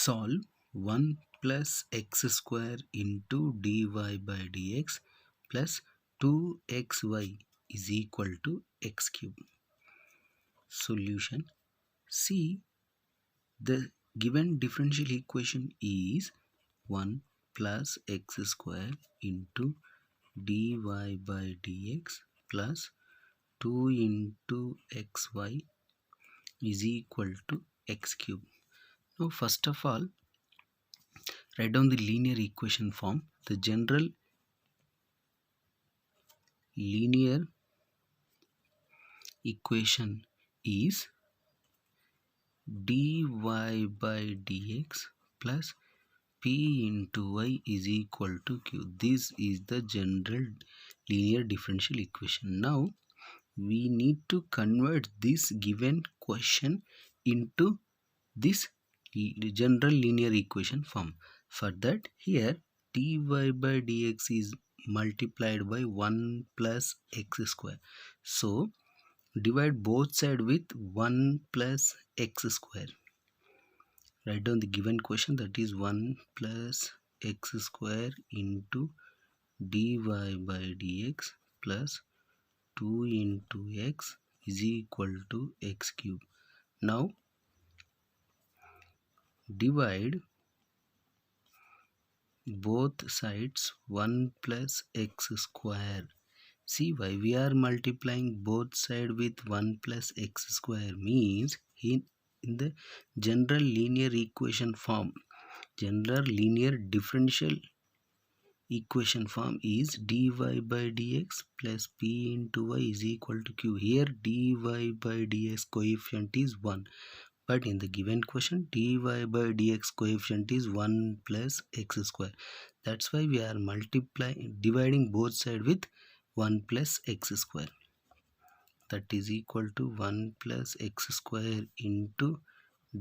Solve 1 plus x square into dy by dx plus 2xy is equal to x cube. Solution. See, the given differential equation is 1 plus x square into dy by dx plus 2 into xy is equal to x cube. Now first of all, write down the linear equation form. The general linear equation is dy by dx plus p into y is equal to q. This is the general linear differential equation. Now we need to convert this given question into this general linear equation form. For that, here dy by dx is multiplied by 1 plus x square. So divide both sides with 1 plus x square. Write down the given question, that is 1 plus x square into dy by dx plus 2 into x is equal to x cube. Now divide both sides 1 plus x square. See, why we are multiplying both sides with 1 plus x square means in the general linear equation form, general linear differential equation form is dy by dx plus p into y is equal to q. Here dy by dx coefficient is 1, but in the given question dy by dx coefficient is 1 plus x square. That's why we are dividing both sides with 1 plus x square. That is equal to 1 plus x square into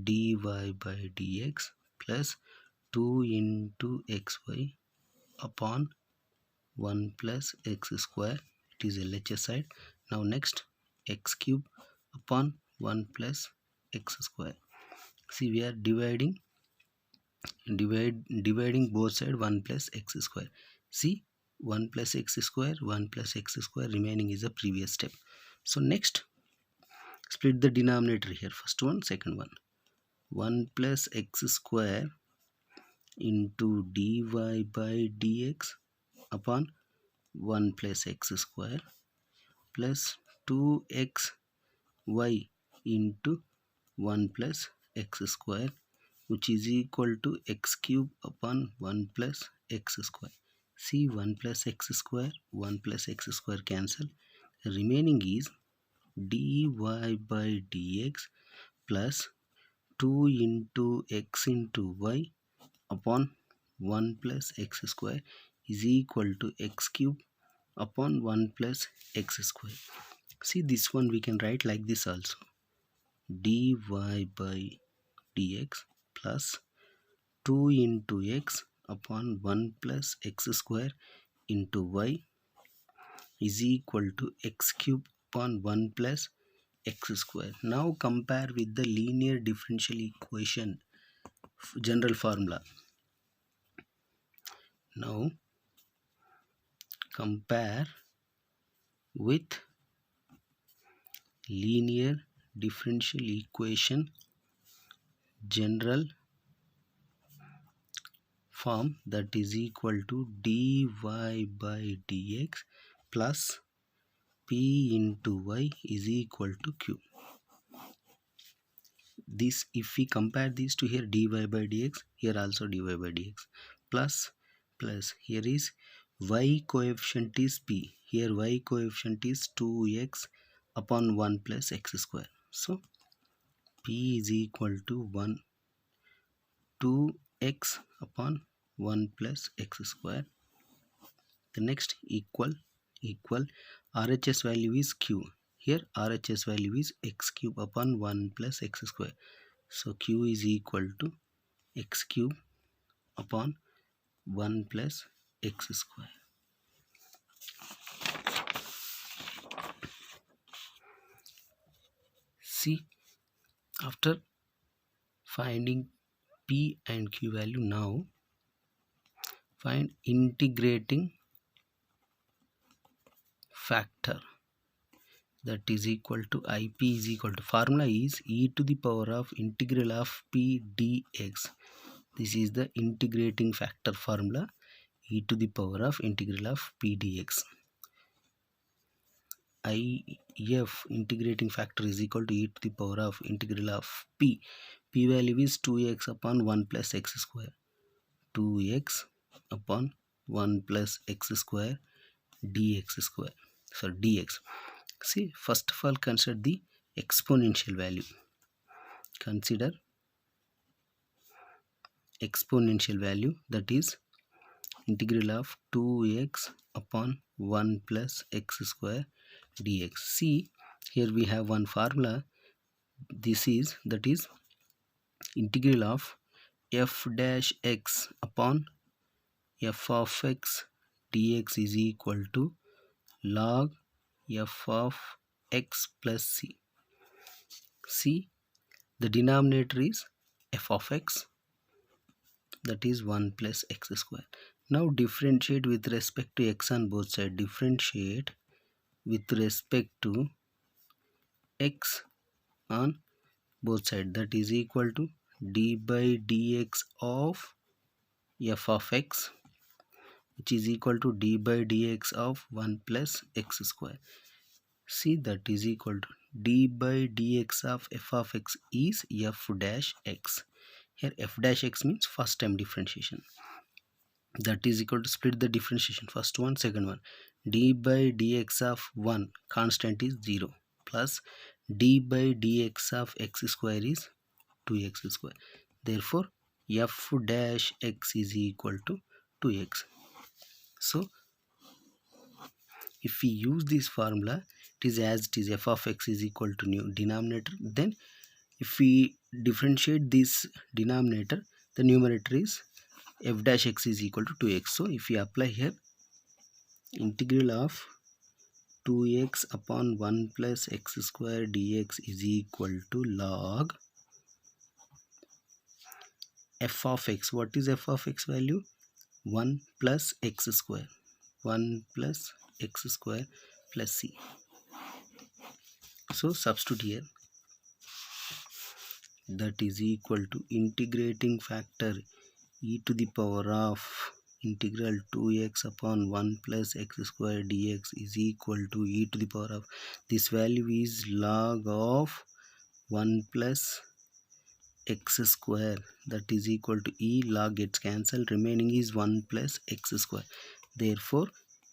dy by dx plus 2 into xy upon 1 plus x square. It is LHS side. Now next, x cube upon 1 plus x square. See, we are dividing both sides 1 plus x square. See, 1 plus x square, 1 plus x square, remaining is the previous step. So next, split the denominator here. First one, second one. 1 plus x square into dy by dx upon 1 plus x square plus 2xy into 1 plus x square, which is equal to x cube upon 1 plus x square. See, 1 plus x square, 1 plus x square cancel. Remaining is dy by dx plus 2 into x into y upon 1 plus x square is equal to x cube upon 1 plus x square. See, this one we can write like this also. Dy by dx plus 2 into x upon 1 plus x square into y is equal to x cube upon 1 plus x square. Now compare with the linear differential equation general formula. Now compare with linear differential equation general form, that is equal to dy by dx plus p into y is equal to q. This, if we compare these to here, dy by dx, here also dy by dx plus here is y coefficient is p, here y coefficient is 2x upon 1 plus x square. So p is equal to 2x upon 1 plus x square. The next equal RHS value is q. Here RHS value is x cube upon 1 plus x square. So q is equal to x cube upon 1 plus x square. See, after finding P and Q value. Now find integrating factor, that is equal to IP is equal to, formula is e to the power of integral of P dx. This is the integrating factor formula, e to the power of integral of P dx. IF integrating factor is equal to e to the power of integral of P. P value is 2x upon 1 plus x square. 2x upon 1 plus x square dx square. So dx. See, first of all consider the exponential value. Consider exponential value, that is integral of 2x upon 1 plus x square dx. See, here we have one formula. This is, that is integral of f dash x upon f of x dx is equal to log f of x plus c. See, the denominator is f of x, that is 1 plus x square. Now differentiate with respect to x on both sides. Differentiate with respect to x on both sides, that is equal to d by dx of f of x, which is equal to d by dx of 1 plus x square. See, that is equal to d by dx of f of x is f dash x. Here f dash x means first time differentiation. That is equal to, split the differentiation, first one, second one. D by dx of 1 constant is 0 plus d by dx of x square is 2x square. Therefore f dash x is equal to 2x. So if we use this formula, it is as it is, f of x is equal to new denominator. Then if we differentiate this denominator, the numerator is f dash x is equal to 2x. So if we apply here integral of 2x upon 1 plus x square dx is equal to log f of x. What is f of x value? 1 plus x square. 1 plus x square plus c. So substitute here, that is equal to integrating factor e to the power of integral 2x upon 1 plus x square dx is equal to e to the power of, this value is log of 1 plus x square, that is equal to e, log gets cancelled, remaining is 1 plus x square. Therefore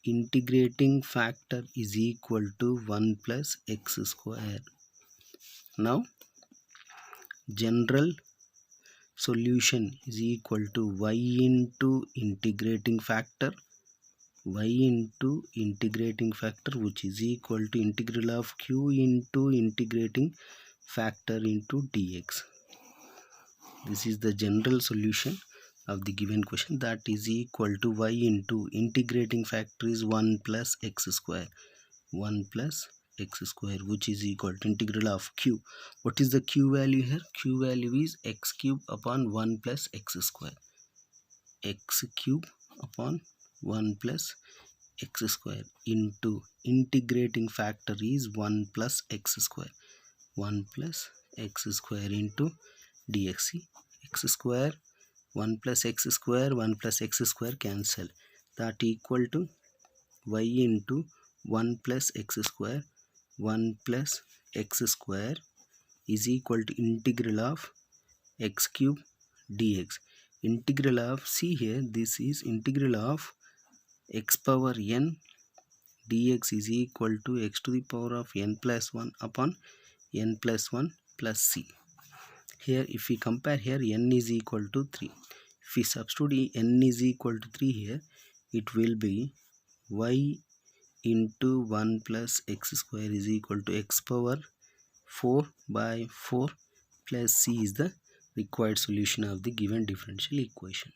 integrating factor is equal to 1 plus x square. Now general solution is equal to y into integrating factor, y into integrating factor, which is equal to integral of q into integrating factor into dx. This is the general solution of the given question, that is equal to y into integrating factor is 1 plus x square, 1 plus x square, which is equal to integral of q. What is the q value here? Q value is x cube upon 1 plus x square. X cube upon 1 plus x square into integrating factor is 1 plus x square. 1 plus x square into dx. X square, 1 plus x square, 1 plus x square cancel. That equal to y into 1 plus x square, 1 plus x square is equal to integral of x cube dx. Integral of, see here, this is integral of x power n dx is equal to x to the power of n plus 1 upon n plus 1 plus c. Here if we compare, here n is equal to 3. If we substitute n is equal to 3 here, it will be y into 1 plus x square is equal to x power 4 by 4 plus c is the required solution of the given differential equation.